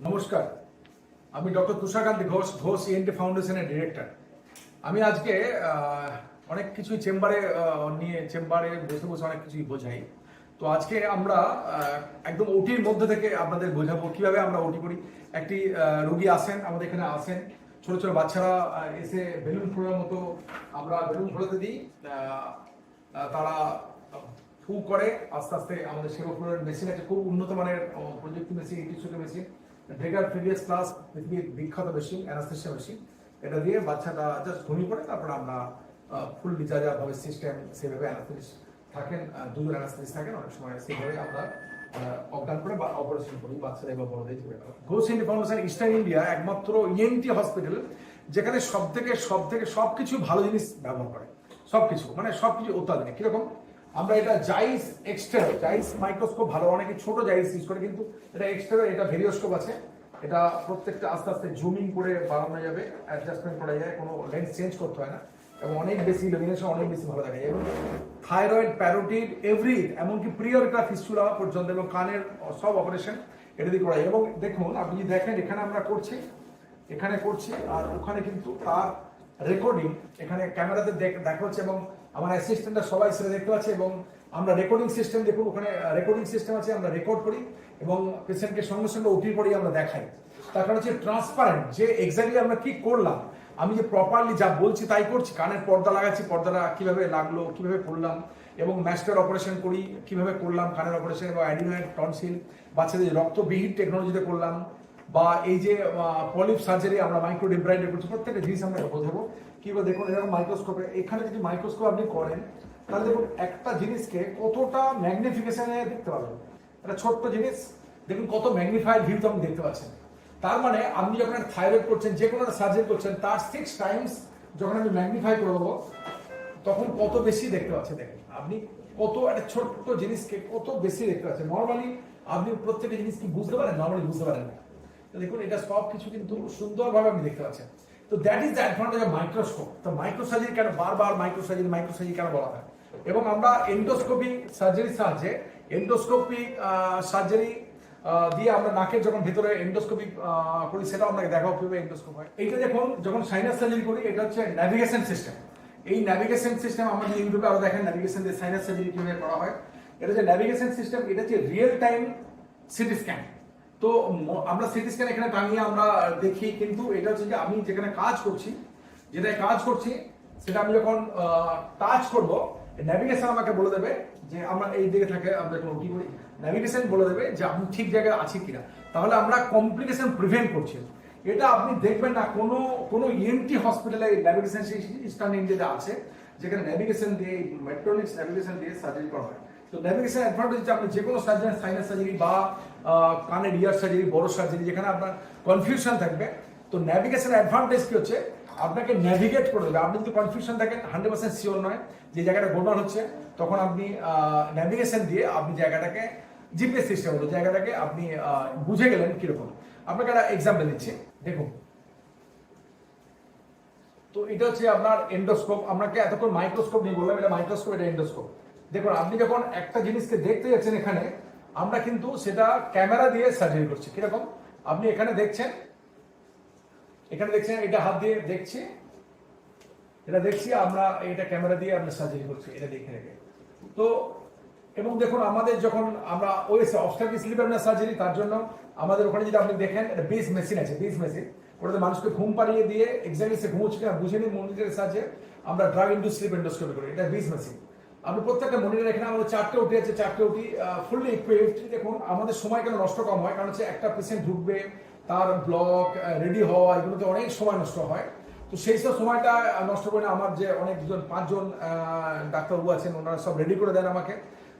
নমস্কার, আমি doctor Tusharkanti Ghosh, Ghosh ENT ফাউন্ডেশনের ডিরেক্টর। আমি আজকে অনেক কিছুই চেম্বারে বসে বসে অনেক কিছুই বোঝাই। তো আজকে আমরা একদম ওটির মধ্যে থেকে আপনাদের বোঝাবো কিভাবে আমরা ওটি করি। একটি রোগী আসেন, আমাদের এখানে আসেন, ছোট ছোট বাচ্চারা এসে বেলুন ফোড়ার মতো আমরা বেলুন ফোড়াতে দিই। তারা ফু করে, আস্তে আস্তে আমাদের সেরোফ্লোরের মেশিন আছে, খুব উন্নত মানের প্রযুক্তি মেশিন, টিস্যুকে মেশিন, ড্রেগার প্রিভিয়াস ক্লাস, পৃথিবীর বিখ্যাত মেশিন, অ্যানাস্থেসিয়া মেশিন। এটা দিয়ে বাচ্চাটা জাস্ট ঘুমিয়ে পড়ে, তারপরে আমরা ফুল ডিচার্জার ভাবে সিস্টেম, সেভাবে অ্যানাস্থেসিস থাকেন, দুজন অ্যানাস্থেসিস থাকেন, অনেক সময় সেইভাবে আমরা অজ্ঞান করে বা অপারেশন করি বাচ্চাদের বা বড়দের। Ghosh ENT foundation eastern India একমাত্র ইএনটি হসপিটাল যেখানে সবকিছু ভালো জিনিস ব্যবহার করে, সবকিছু মানে সবকিছু অত্যাধুনিক। কিরকম? আমরা এটা জাইস এক্সট্রা, জাইস মাইক্রোস্কোপ ভালো, অনেকে ছোট জাইস ইউজ করে, কিন্তু এটা এক্সট্রা, এটা ভেরিওস্কোপ আছে। এটা প্রত্যেকটা আস্তে আস্তে জুমিং করে বাড়ানো যাবে, অ্যাডজাস্টমেন্ট করা যায়, কোনো লেন্স চেঞ্জ করতে হয় না, এবং অনেক বেশি ইলুমিনেশন অনেক বেশি ভালো দেখা যায়। এবং থাইরয়েড, প্যারোটিড, এমনকি প্রিয়রিকা ফিস্টুলা পর্যন্ত এবং কানের সব অপারেশন এটা দিয়ে করা যায়। এবং দেখুন, আপনি যদি দেখেন এখানে আমরা করছি, আর ওখানে কিন্তু তার রেকর্ডিং এখানে ক্যামেরাতে দেখা হচ্ছে, এবং আমার অ্যাসিস্ট্যান্টরা সবাই সেটা দেখতে পাচ্ছে। এবং আমরা রেকর্ডিং সিস্টেম, দেখুন ওখানে রেকর্ডিং সিস্টেম আছে, আমরা রেকর্ড করি এবং পেশেন্টকে সঙ্গে সঙ্গে ওটির পরেই আমরা দেখাই। তার কারণ হচ্ছে ট্রান্সপারেন্ট, যে এক্স্যাক্টলি আমরা কি করলাম, আমি যে প্রপারলি যা বলছি তাই করছি। কানের পর্দা লাগাচ্ছি, পর্দাটা কিভাবে লাগলো, কিভাবে করলাম, এবং ম্যাস্টার অপারেশন করি কিভাবে করলাম, কানের অপারেশন, এবং অ্যাডিনয়েড টনসিল বাচ্চাদের রক্তবিহীন টেকনোলজিতে করলাম, বা এই যে পলিপ সার্জারি আমরা মাইক্রো ডিব্রাইডে করছি, প্রত্যেকটা জিনিস আমরা বোঝাবো কিভাবে। দেখুন এরকম মাইক্রোস্কোপে, এখানে যদি মাইক্রোস্কোপ আপনি করেন তাহলে দেখুন একটা জিনিসকে কতটা ম্যাগনিফিকেশনে দেখতে পাবেন। একটা ছোট্ট জিনিস দেখুন কত ম্যাগনিফাইড ভিউ আপনি দেখতে পাচ্ছেন। তার মানে আপনি যখন থাইরয়েড করছেন, যে কোনো একটা সার্জারি করছেন, তার 6 টাইমস যখন আমি ম্যাগনিফাই করে দেবো তখন কত বেশি দেখতে পাচ্ছেন। দেখেন আপনি কত একটা ছোট্ট জিনিসকে কত বেশি দেখতে পাচ্ছেন। নর্মালি আপনি প্রত্যেকটা জিনিস কি বুঝতে পারেন? নর্মালি বুঝতে পারেন না। দেখুন এটা সব কিছু কিন্তু সুন্দরভাবে আপনি দেখতে পাচ্ছেন। তো that is the advantage of microscope. তো মাইক্রোসার্জারি কেন বারবার মাইক্রোসার্জারি কেন বলা হয়? এবং আমরা এন্ডোস্কোপি সার্জারির সাহায্যে, সার্জারি দিয়ে আমরা নাকের যখন ভেতরে এন্ডোস্কোপি করি, সেটাও আপনাকে দেখাও কিভাবে এন্ডোস্কোপ হয়। এইটা দেখুন যখন সাইনাস সার্জারি করি, এটা হচ্ছে ন্যাভিগেশন সিস্টেম। এই ন্যাভিগেশন সিস্টেম আমরা ইউটিউবে আরো দেখেন, ন্যাভিগেশন দিয়ে সাইনাস সার্জারি কিভাবে করা হয়। এটা যে ন্যাভিগেশন সিস্টেম, এটা হচ্ছে রিয়েল টাইম সিটি স্ক্যান। তো আমরা সিটি স্ক্যান এখানে টাঙিয়ে আমরা দেখি, কিন্তু এটা হচ্ছে যে আমি যেখানে কাজ করছি সেটা আমি যখন টাচ করব, ন্যাভিগেশন আমাকে বলে দেবে যে আমরা এই দিকে থাকে, আমরা যখন ওটি করি ন্যাভিগেশন বলে দেবে যে আপনি ঠিক জায়গায় আছি কিনা। তাহলে আমরা কমপ্লিকেশন প্রিভেন্ট করছি। এটা আপনি দেখবেন না কোনো ইএনটি হসপিটালে ন্যাভিগেশন ইস্টার্ন ইন্ডিয়াতে আছে, যেখানে ন্যাভিগেশন দিয়ে, মেট্রোনিক্স ন্যাভিগেশন দিয়ে সার্জারি করা হয়। তো ন্যাভিগেশন অ্যাডভান্টেজ হচ্ছে আপনি যে কোনো সার্জারি, সাইনাস সার্জারি বা কানের ইয়ার সার্জারি, বড় সার্জারি, যেখানে আপনার কনফিউশন থাকবে, তো ন্যাভিগেশন অ্যাডভান্টেজ কি হচ্ছে, আপনাকে ন্যাভিগেট করে দেবে। আপনি যদি কনফিউশন থাকেন, 100% শিওর নয় যে জায়গাটা গোলমাল হচ্ছে, তখন আপনি ন্যাভিগেশন দিয়ে আপনি জায়গাটাকে, জিপিএস সিস্টেম হলো, জায়গাটাকে আপনি বুঝে গেলেন কিরকম। আপনাকে একটা এক্সাম্পল দিচ্ছি, দেখুন। তো এটা হচ্ছে আপনার এন্ডোস্কোপ। আপনাকে এতক্ষণ মাইক্রোস্কোপ নিয়ে বললাম, এটা মাইক্রোস্কোপ, এটা এন্ডোস্কোপ। দেখুন আপনি যখন একটা জিনিসকে দেখতে যাচ্ছেন, এখানে আমরা কিন্তু সেটা ক্যামেরা দিয়ে সার্জারি করছি। কিরকম? আপনি এখানে দেখছেন, এটা হাত দিয়ে দেখছি, আমরা এটা ক্যামেরা দিয়ে আমরা সার্জারি করছি, এটা দেখে রেখে। তো এবং দেখুন আমাদের যখন আমরা ওএসএ, অবস্ট্রাকটিভ স্লিপ অ্যাপনিয়া সার্জারি, তার জন্য আমাদের ওখানে যদি আপনি দেখেন, একটা বেস মেশিন আছে, ওটাতে মানুষকে ঘুম পাড়িয়ে দিয়ে এক্স্যাক্টলি সে ঘুমোচ্ছে কিনা বুঝে নিয়ে মনিটরের সাহায্যে আমরা ড্রাগ ইনডিউস স্লিপ এন্ডোস্কোপি করি। এটা বেস মেশিন। আপনি প্রত্যেকটা মনিটর, এখানে আমাদের 4টে ওটি আছে, 4টে ওটি ফুললি ইকুইপড। দেখুন আমাদের সময় কেন নষ্ট কম হয়, কারণ হচ্ছে একটা পেশেন্ট ঢুকবে, তার ব্লক রেডি হওয়া, এগুলোতে অনেক সময় নষ্ট হয়। তো সেই সব সময়টা নষ্ট করে আমার যে অনেকজন 5জন ডাক্তারবাবু আছেন, ওনারা সব রেডি করে দেন আমাকে।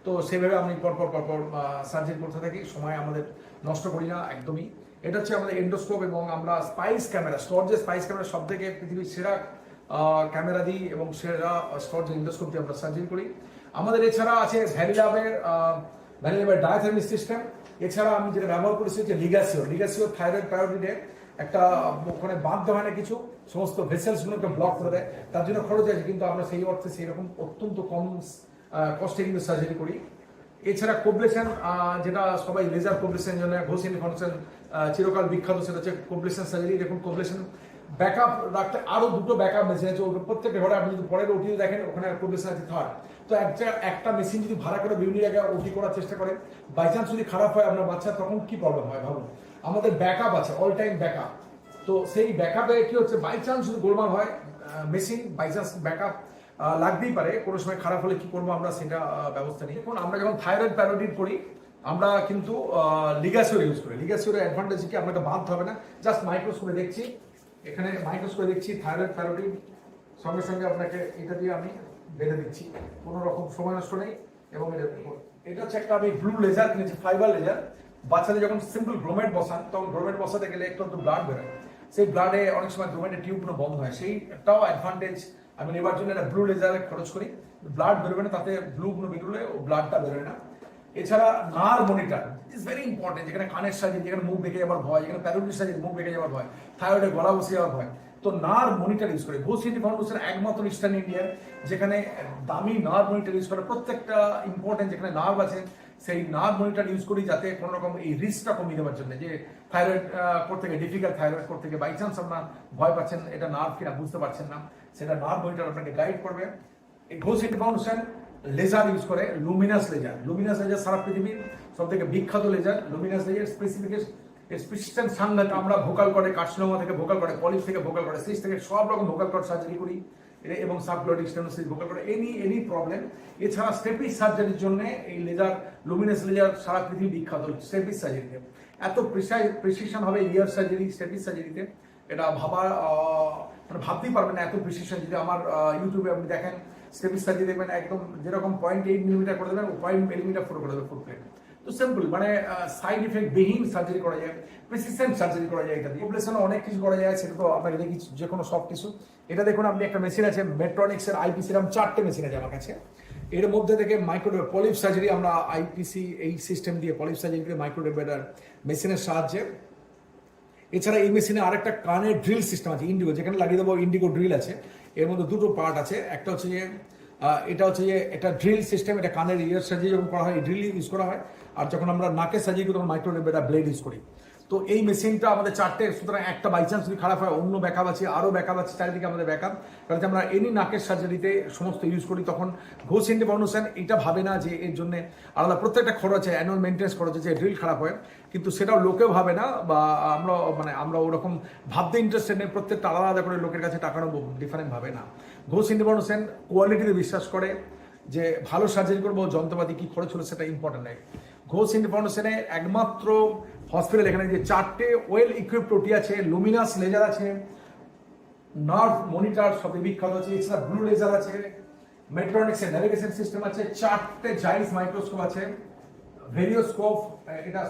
তো সেভাবে আমি পরপর সার্জারি করতে থাকি, সময় আমাদের নষ্ট করি না একদমই। এটা হচ্ছে আমাদের এন্ডোস্কোপ। এবং আমরা স্পাইস ক্যামেরা, স্টর্জের স্পাইস ক্যামেরা, সব থেকে পৃথিবীর সেরা ক্যামেরা দিই, এবং সেরা স্টর্জের এন্ডোস্কোপ দিয়ে আমরা সার্জারি করি। আমাদের এছাড়া আছে ভ্যালিল্যাবের ডায়াথার্মি সিস্টেম। এছাড়া আমি যেটা ব্যবহার করেছি হচ্ছে লিগাসিও থাইরয়েড, প্যারোটিডের একটা ওখানে বাঁধতে হয় না কিছু, সমস্ত ভেসেলস গুলোকে ব্লক করে দেয়, তার জন্য খরচ আছে, কিন্তু আমরা সেই অর্থে সেই রকম অত্যন্ত কম কষ্টে কিন্তু সার্জারি করি। এছাড়া কোবলেশন, যেটা সবাই লেজার কোবলেশনের জন্য ঘোষ ইউনিটি ফাউন্ডেশন চিরকাল বিখ্যাত, সেটা হচ্ছে কমপ্লেশন সার্জারি। দেখুন কমপ্লেশন ব্যাকআপ রাখতে আরো দুটো ব্যাকআপ মেশিন আছে, প্রত্যেকটা ঘরে আপনি যদি পরের ওটিতে দেখেন ওখানে কমপ্লেশন আছে থার্ড। তো একটা মেশিন যদি ভাড়া করে বিভিন্ন জায়গায় ওটি করার চেষ্টা করেন, বাই চান্স যদি খারাপ হয় আপনার বাচ্চা, তখন কি প্রবলেম হয় ভাবুন। আমাদের ব্যাকআপ আছে, অল টাইম ব্যাকআপ। তো সেই ব্যাকআপে কি হচ্ছে, বাই চান্স যদি গোলমাল হয় মেশিন, বাই চান্স ব্যাকআপ লাগতেই পারে, কোনো সময় খারাপ হলে কি করবো আমরা সেটা ব্যবস্থা নিই। এখন আমরা যখন থাইরয়েড প্যারোডিন করি, আমরা কিন্তু লিগাসিওর ইউজ করি। লিগাসিওর অ্যাডভান্টেজ কি, আপনাকে বাঁধতে হবে না, জাস্ট মাইক্রোস্কোপে দেখছি, এখানে মাইক্রোস্কোপে দেখছি থাইরয়েড প্যারোডিন, সঙ্গে সঙ্গে আপনাকে এটা দিয়ে আমি বেঁধে দিচ্ছি, কোনো রকম সময় নষ্ট নেই। এবং এটা হচ্ছে একটা আমি ব্লু লেজার কিনেছি, ফাইবার লেজার। বাচ্চাদের যখন সিম্পল গ্রোমেট বসান, তখন গ্রোমেট বসাতে গেলে একটু ব্লাড বেরোয়, সেই ব্লাডে অনেক সময় গ্রোমেটের টিউবগুলো বন্ধ হয়, সেইটাও অ্যাডভান্টেজ। আমি নেবার জন্য একটা ব্লু লেজারে খরচ করি, ব্লাড বেরোবে না, তাতে ব্লুগুলো বেরোলে ও ব্লাডটা বেরোয় না। এছাড়া নার মনিটর ইজ ভেরি ইম্পর্টেন্ট, যেখানে কানের সার্জারি, যেখানে মুখ বেঁকে যাওয়ার ভয়, যেখানে প্যারোডিস সার্জারি মুখ বেঁকে যাওয়ার ভয়, থাইরয়েডে গলা বসে যাওয়ার ভয়, তো নার মনিটর ইউজ করে। ঘোষ সিটি ফাউন্ডেশন একমাত্র ইস্টার্ন ইন্ডিয়ার যেখানে দামি নার মনিটর ইউজ করে। প্রত্যেকটা ইম্পর্টেন্ট যেখানে নার্ভ আছে সেই নার্ভ মনিটর ইউজ করি, যাতে কোনো রকম এই রিস্কটা কমিয়ে দেওয়ার জন্য, যে থাইরয়েড করতে গিয়ে ডিফিকাল্ট, থাইরয়েড করতে গিয়ে বাই চান্স আপনার ভয় পাচ্ছেন এটা নার্ভ কিনা বুঝতে পারছেন না, সেটা নার্ভ মনিটর আপনাকে গাইড করবে। এই Ghosh city foundation laser use করে, লুমিনাস লেজার। লুমিনাস লেজার সারা পৃথিবীর সব থেকে বিখ্যাত লেজার। লুমিনাস লেজার স্পেসিফিকেশন সাংঘাতিক। আমরা ভোকাল কর্ডে কার্সিনোমা থেকে ভোকাল কর্ডে, পলিপ থেকে ভোকাল কর্ডে, সিস্ট থেকে সব রকম ভোকাল কর্ড সার্জারি করি, এবং সাবগ্লটিক স্টেনোসিস ভোকাল কর্ডে এনি প্রবলেম। এছাড়া স্টেপিস সার্জারির জন্য এই লেজার, লুমিনাস লেজার সারা পৃথিবী বিখ্যাত স্টেপিস সার্জারিতে। এত প্রিসিশন হবে ইয়ার সার্জারি, স্টেপিস সার্জারিতে, এটা মানে ভাবতেই পারবেন না এত প্রিসিশন। যদি আমার ইউটিউবে আপনি দেখেন স্টেপিস সার্জারি দেখবেন, একদম যেরকম 0.8 মিলিমিটার করে দেবেন, 0.8 মিলিমিটার ফুটো করে দেবে ফুট প্লেট। তো সিম্পল, মানে সাইড ইফেক্ট বিহীন সার্জারি করা যায়, প্রিসিশন সার্জারি করা যায়। এটা দিয়ে অপারেশনে অনেক কিছু করা যায়, সেটা তো আপনাকে দেখি যে কোনো সব কিছু। এটা দেখুন আপনি, একটা মেশিন আছে মেট্রনিক্স এর আইপিসি, এরকম 4টে মেশিন আছে আমার কাছে। এর মধ্যে থেকে মাইক্রোডেভ পলিপ সার্জারি আমরা আইপিসি এই সিস্টেম দিয়ে পলিপ সার্জারি করে মাইক্রোডেভেটার মেশিনের সাহায্যে। এছাড়া এই মেশিনে আরেকটা কানের ড্রিল সিস্টেম আছে ইন্ডিগো, যেখানে লাগিয়ে দেবো ইন্ডিগো ড্রিল আছে। এর মধ্যে দুটো পার্ট আছে, একটা হচ্ছে যে এটা হচ্ছে যে এটা ড্রিল সিস্টেম, এটা কানের ইয়ার সার্জারি যখন করা হয় ড্রিল ইউজ করা হয়, আর যখন আমরা নাকের সার্জারি করি তখন মাইক্রোডেভেটার ব্লেড ইউজ করি। তো এই মেশিনটা আমাদের 4টে, সুতরাং একটা বাই চান্স যদি খারাপ হয় অন্য ব্যাকআপ আছে, আরও ব্যাকআপ আছে, চারিদিকে আমাদের ব্যাকআপ। কারণ আমরা এনি নাকের সার্জারিতে সমস্ত ইউজ করি, তখন ঘোষ সিটি ফাউন্ডেশন এটা ভাবে না যে এর জন্য আলাদা প্রত্যেকটা খরচ আছে, অ্যানুয়াল মেনটেন্স খরচ আছে, ড্রিল খারাপ হয়, কিন্তু সেটাও লোকেও ভাবে না, বা আমরা ওরকম ভাবতে ইন্টারেস্টেড নেই। প্রত্যেকটা আলাদা আলাদা করে লোকের কাছে টাকা নেবো ডিফারেন্ট ভাবে না। ঘোষ সিটি ফাউন্ডেশন কোয়ালিটিতে বিশ্বাস করে, যে ভালো সার্জারি করবো, যন্ত্রপাতি কি খরচ হলো সেটা ইম্পর্টেন্ট নয়। ঘোষ সিটি ফাউন্ডেশনে একমাত্র হসপিটাল এখানে যে 4টে ওয়েল ইকুইপড ওটি আছে, লুমিনাস লেজার আছে, নার্ভ মনিটর সবই বিখ্যাত আছে, এছাড়া ব্লু লেজার আছে, মেট্রনিক্স এর ন্যাভিগেশন সিস্টেম আছে, 4টে জাইন্স মাইক্রোস্কোপ আছে, ভেরিওস্কোপ, এটা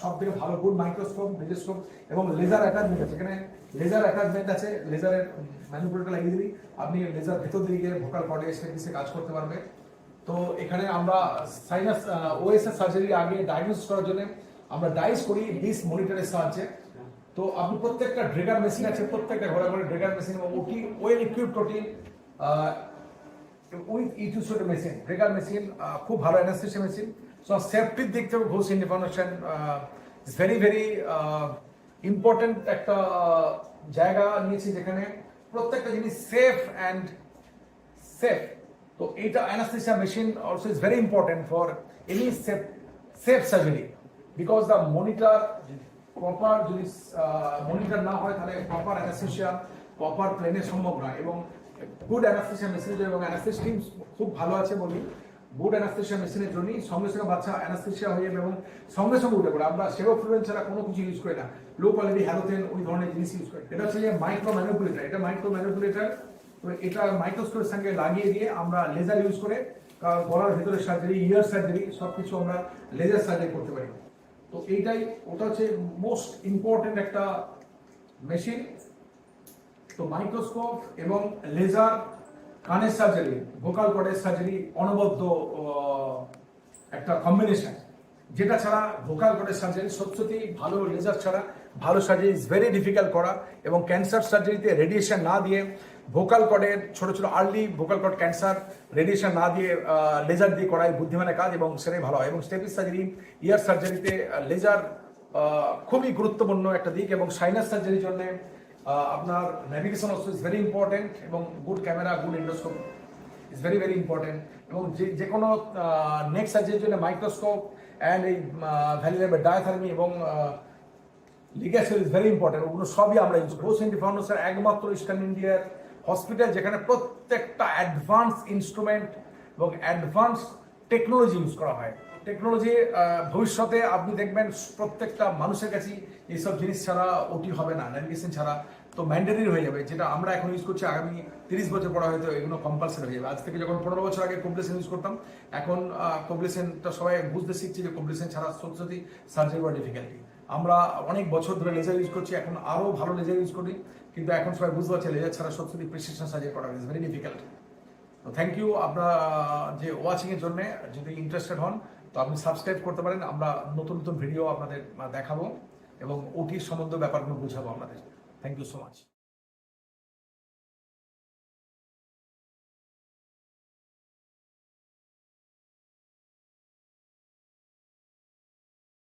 সব থেকে ভালো গুড মাইক্রোস্কোপ, ভেরিওস্কোপ, এবং লেজার অ্যাটাচমেন্ট আছে। এখানে লেজার অ্যাটাচমেন্ট আছে, লেজারের ম্যানিপুলেটর লাগিয়ে দিবি, আপনি লেজার ভেতর দিয়ে গিয়ে ভোকাল কর্ডে এসে কাজ করতে পারবে। তো এখানে আমরা সাইনাস ওএসএস সার্জারি আগে ডায়াগনোসিস করার জন্য আমরা ডাইস করি ডিস মনিটরের সাহায্যে। তো আপনি প্রত্যেকটা ড্রেগার মেশিন আছে, প্রত্যেকটা ঘরে ঘরে ড্রেগার মেশিন, এবং ওটি ওয়েল ইকুইপড ওটি উইথ ইটুসোড মেশিন, ড্রেগার মেশিন, খুব ভালো অ্যানাস্থেসিয়া মেশিন। সো সেফটির দিক থেকে Ghosh city foundation is very important একটা জায়গা নিয়েছি, যেখানে প্রত্যেকটা জিনিস সেফ অ্যান্ড সেফ। তো এইটা anaesthesia machine also is very important for any safe surgery, because the monitor proper, যদি মনিটর না হয় তাহলে প্রপার অ্যানাস্থেসিয়া প্রপার প্লেনে সম্ভব নয়। এবং গুড অ্যানাস্থেসিয়া মেশিন, এবং অ্যানাস্থেসিয়া টিম খুব ভালো আছে বলি, গুড অ্যানাস্থেসিয়া মেশিনের জন্যই সঙ্গে সঙ্গে বাচ্চা অ্যানাস্থেসিয়া হয়ে যাবে এবং সঙ্গে সঙ্গে উঠে পড়ে। আমরা সেভোফ্লুরেন ছাড়া কোনো কিছু ইউজ করি না, লো কোয়ালিটি হ্যালোথেন ওই ধরনের জিনিস ইউজ করি। এটা হচ্ছে যে মাইক্রো ম্যানিপুলেটর, এটা মাইক্রো ম্যানিপুলেটর, এটা মাইক্রোস্কোপের সঙ্গে লাগিয়ে দিয়ে আমরা লেজার ইউজ করে গলার ভেতরে সার্জারি, ইয়ার সার্জারি সবকিছু আমরা লেজার সার্জারি করতে পারি। তো এইটাই, ওটা হচ্ছে মোস্ট ইম্পর্টেন্ট একটা মেশিন। তো মাইক্রোস্কোপ এবং লেজার, কানের সার্জারি, ভোকাল কর্ডের সার্জারি, অনবদ্য একটা কম্বিনেশন, যেটা ছাড়া ভোকাল কর্ডের সার্জারি সত্যি ভালো, লেজার ছাড়া ভালো সার্জারি ইজ ভেরি ডিফিকাল্ট করা। এবং ক্যান্সার সার্জারিতে রেডিয়েশন না দিয়ে, ভোকাল কর্ডের ছোট ছোট early vocal cord cancer radiation না দিয়ে লেজার দিয়ে করাই বুদ্ধিমানের কাজ, এবং সেটাই ভালো হয়। এবং স্টেপিস সার্জারি, ইয়ার সার্জারিতে লেজার খুবই গুরুত্বপূর্ণ একটা দিক, এবং সাইনাস সার্জারির জন্য আপনার navigation also is very important, এবং good camera, good endoscope is very very important, এবং যে কোনো নেক সার্জারির জন্য মাইক্রোস্কোপ অ্যান্ড এই ভ্যালিডেবল ডায়াথার্মি এবং লিগাসেল ইজ ভেরি ইম্পর্টেন্ট। ওগুলো সবই আমরা ইউজ করি। ঘোষ ইএনটি ফাউন্ডেশন একমাত্র ইস্টার্ন ইন্ডিয়ার হসপিটাল যেখানে প্রত্যেকটা অ্যাডভান্স ইনস্ট্রুমেন্ট এবং অ্যাডভান্স টেকনোলজি ইউজ করা হয়। টেকনোলজি ভবিষ্যতে আপনি দেখবেন প্রত্যেকটা মানুষের কাছেই এইসব জিনিস ছাড়া ওটি হবে না, ন্যাভিগেশন ছাড়া তো ম্যান্ডেটরি হয়ে যাবে। যেটা আমরা এখন ইউজ করছি আগামী 30 বছর পরে হয়তো এগুলো কম্পালসারি হয়ে যাবে। আজ থেকে যখন 15 বছর আগে কোবলেশন ইউজ করতাম, এখন কোবলেশনটা সবাই বুঝতে শিখছি যে কোবলেশন ছাড়া সত্যি সার্জারি করা ডিফিকাল্টি। আমরা অনেক বছর ধরে লেজার ইউজ করছি, এখন আরও ভালো লেজার ইউজ করি, কিন্তু এখন সবাই বুঝতে পারছে লেজার ছাড়া সত্যি প্রেসক্রিপশন সার্জারি করা ইজ ভেরি ডিফিকাল্ট। তো থ্যাংক ইউ আপনারা যে ওয়াচিংয়ের জন্য। যদি ইন্টারেস্টেড হন তো আপনি সাবস্ক্রাইব করতে পারেন। আমরা নতুন নতুন ভিডিও আপনাদের দেখাবো এবং ওটির সম্বন্ধে ব্যাপারগুলো বুঝাবো আপনাদের। Thank you so much.